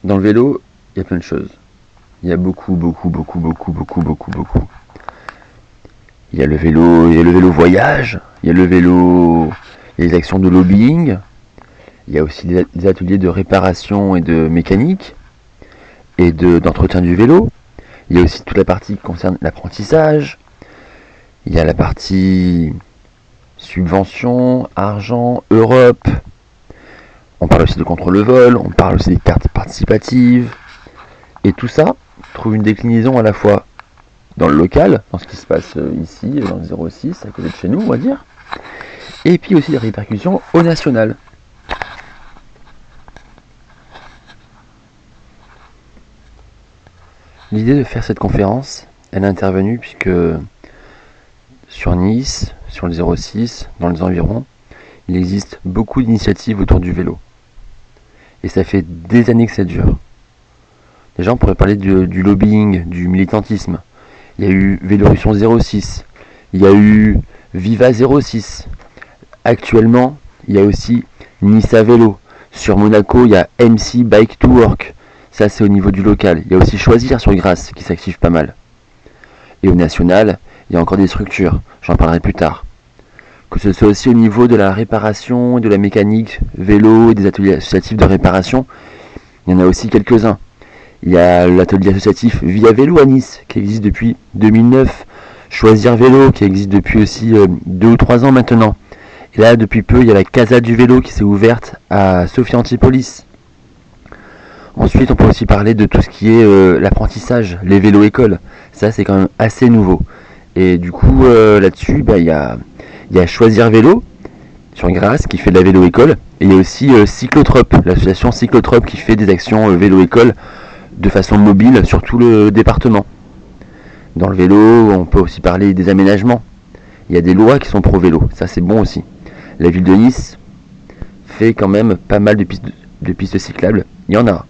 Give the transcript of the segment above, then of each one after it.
Dans le vélo, il y a plein de choses. Il y a beaucoup. Il y a le vélo voyage, il y a le vélo, les actions de lobbying, il y a aussi des ateliers de réparation et de mécanique et d'entretien du vélo. Il y a aussi toute la partie qui concerne l'apprentissage. Il y a la partie subvention, argent, Europe. On parle aussi de contrôle de vol, on parle aussi des cartes participatives. Et tout ça trouve une déclinaison à la fois dans le local, dans ce qui se passe ici, dans le 06, à côté de chez nous, on va dire. Et puis aussi des répercussions au national. L'idée de faire cette conférence, elle est intervenue puisque sur Nice, sur le 06, dans les environs, il existe beaucoup d'initiatives autour du vélo. Et ça fait des années que ça dure. Déjà, on pourrait parler du lobbying, du militantisme. Il y a eu Vélorussion 06, il y a eu Viva 06. Actuellement, il y a aussi Nice à vélo. Sur Monaco, il y a MC Bike to Work. Ça, c'est au niveau du local. Il y a aussi Choisir sur Grasse qui s'active pas mal. Et au national, il y a encore des structures. J'en parlerai plus tard. Que ce soit aussi au niveau de la réparation, de la mécanique, vélo, et des ateliers associatifs de réparation, il y en a aussi quelques-uns. Il y a l'atelier associatif Via Vélo à Nice, qui existe depuis 2009. Choisir Vélo, qui existe depuis aussi 2 ou 3 ans maintenant. Et là, depuis peu, il y a la Casa du Vélo qui s'est ouverte à Sophia Antipolis. Ensuite, on peut aussi parler de tout ce qui est l'apprentissage, les vélos-écoles. Ça, c'est quand même assez nouveau. Et du coup, là-dessus, il y a Choisir Vélo sur Grasse qui fait de la vélo-école. Et il y a aussi Cyclotrope, l'association Cyclotrope qui fait des actions vélo-école de façon mobile sur tout le département. Dans le vélo, on peut aussi parler des aménagements. Il y a des lois qui sont pro-vélo, ça c'est bon aussi. La ville de Nice fait quand même pas mal de pistes cyclables. Il y en a.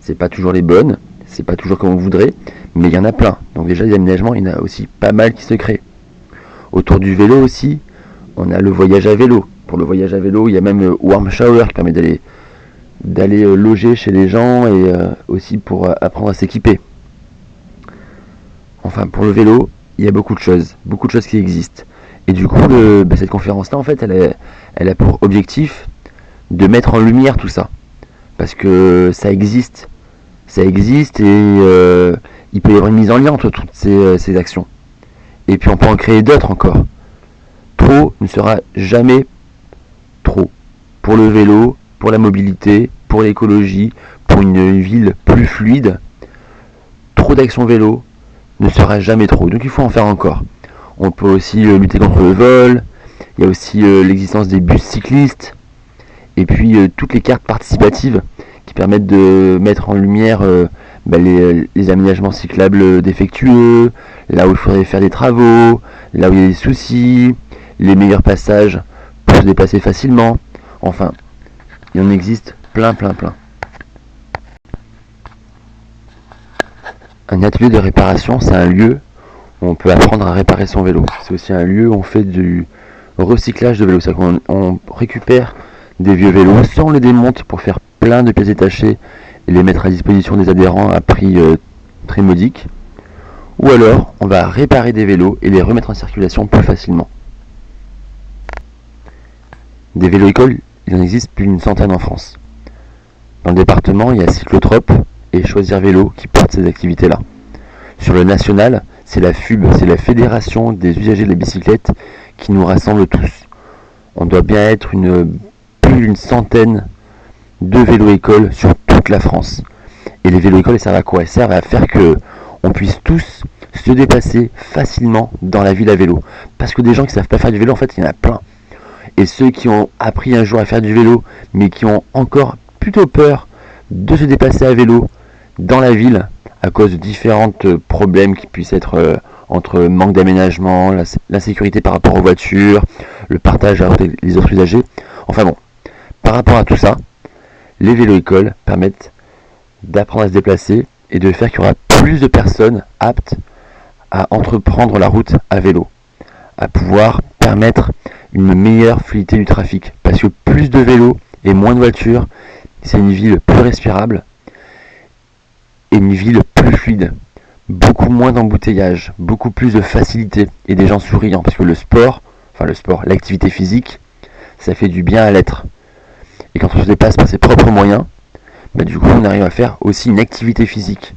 C'est pas toujours les bonnes, c'est pas toujours comme on voudrait, mais il y en a plein. Donc déjà les aménagements, il y en a aussi pas mal qui se créent. Autour du vélo aussi, on a le voyage à vélo. Pour le voyage à vélo, il y a même Warm Shower qui permet d'aller loger chez les gens et aussi pour apprendre à s'équiper. Enfin, pour le vélo, il y a beaucoup de choses qui existent. Et du coup, cette conférence-là, en fait, elle a pour objectif de mettre en lumière tout ça. Parce que ça existe et il peut y avoir une mise en lien entre toutes ces actions. Et puis on peut en créer d'autres encore. Trop ne sera jamais trop. Pour le vélo, pour la mobilité, pour l'écologie, pour une ville plus fluide, trop d'actions vélo ne sera jamais trop. Donc il faut en faire encore. On peut aussi lutter contre le vol. Il y a aussi l'existence des bus cyclistes. Et puis toutes les cartes participatives qui permettent de mettre en lumière les aménagements cyclables défectueux, là où il faudrait faire des travaux, là où il y a des soucis, les meilleurs passages pour se déplacer facilement. Enfin, il en existe plein. Un atelier de réparation, c'est un lieu où on peut apprendre à réparer son vélo. C'est aussi un lieu où on fait du recyclage de vélos. C'est-à-dire qu'on récupère des vieux vélos, on les démonte pour faire plein de pièces détachées et les mettre à disposition des adhérents à prix très modique. Ou alors, on va réparer des vélos et les remettre en circulation plus facilement. Des vélos-écoles, il en existe plus d'une centaine en France. Dans le département, il y a Cyclotrope et Choisir Vélo qui portent ces activités-là. Sur le national, c'est la FUB, c'est la Fédération des usagers de la bicyclette, qui nous rassemble tous. On doit bien être plus d'une centaine de vélo-écoles sur toute la France. Et les vélo-écoles, elles servent à quoi? Elles servent à faire que on puisse tous se déplacer facilement dans la ville à vélo. Parce que des gens qui ne savent pas faire du vélo, en fait, il y en a plein. Et ceux qui ont appris un jour à faire du vélo, mais qui ont encore plutôt peur de se déplacer à vélo dans la ville, à cause de différents problèmes qui puissent être entre manque d'aménagement, l'insécurité par rapport aux voitures, le partage avec les autres usagers. Enfin bon, par rapport à tout ça, les vélo-écoles permettent d'apprendre à se déplacer et de faire qu'il y aura plus de personnes aptes à entreprendre la route à vélo, à pouvoir permettre une meilleure fluidité du trafic. Parce que plus de vélos et moins de voitures, c'est une ville plus respirable et une ville plus fluide. Beaucoup moins d'embouteillages, beaucoup plus de facilité et des gens souriants. Parce que le sport, l'activité physique, ça fait du bien à l'être. Et quand on se dépasse par ses propres moyens, du coup on arrive à faire aussi une activité physique.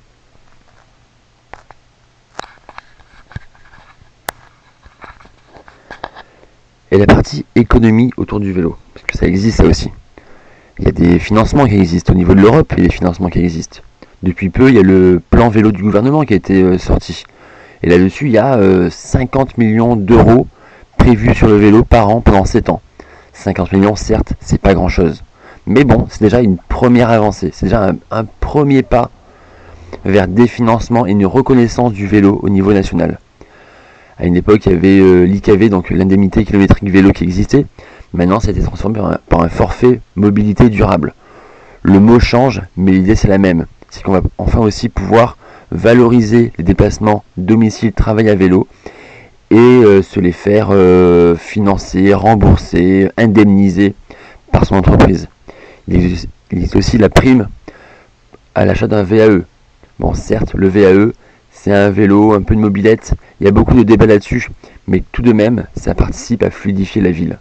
Et la partie économie autour du vélo, parce que ça existe ça aussi. Il y a des financements qui existent au niveau de l'Europe, il y a des financements qui existent. Depuis peu, il y a le plan vélo du gouvernement qui a été sorti. Et là-dessus, il y a 50 millions d'euros prévus sur le vélo par an pendant 7 ans. 50 millions, certes, c'est pas grand-chose. Mais bon, c'est déjà une première avancée. C'est déjà un premier pas vers des financements et une reconnaissance du vélo au niveau national. À une époque, il y avait l'IKV, donc l'indemnité kilométrique vélo qui existait. Maintenant, ça a été transformé par un forfait mobilité durable. Le mot change, mais l'idée c'est la même. C'est qu'on va enfin aussi pouvoir valoriser les déplacements domicile-travail à vélo et se les faire financer, rembourser, indemniser par son entreprise. Il existe aussi la prime à l'achat d'un VAE. Bon, certes, le VAE, c'est un vélo, un peu de mobilette, il y a beaucoup de débats là-dessus, mais tout de même, ça participe à fluidifier la ville.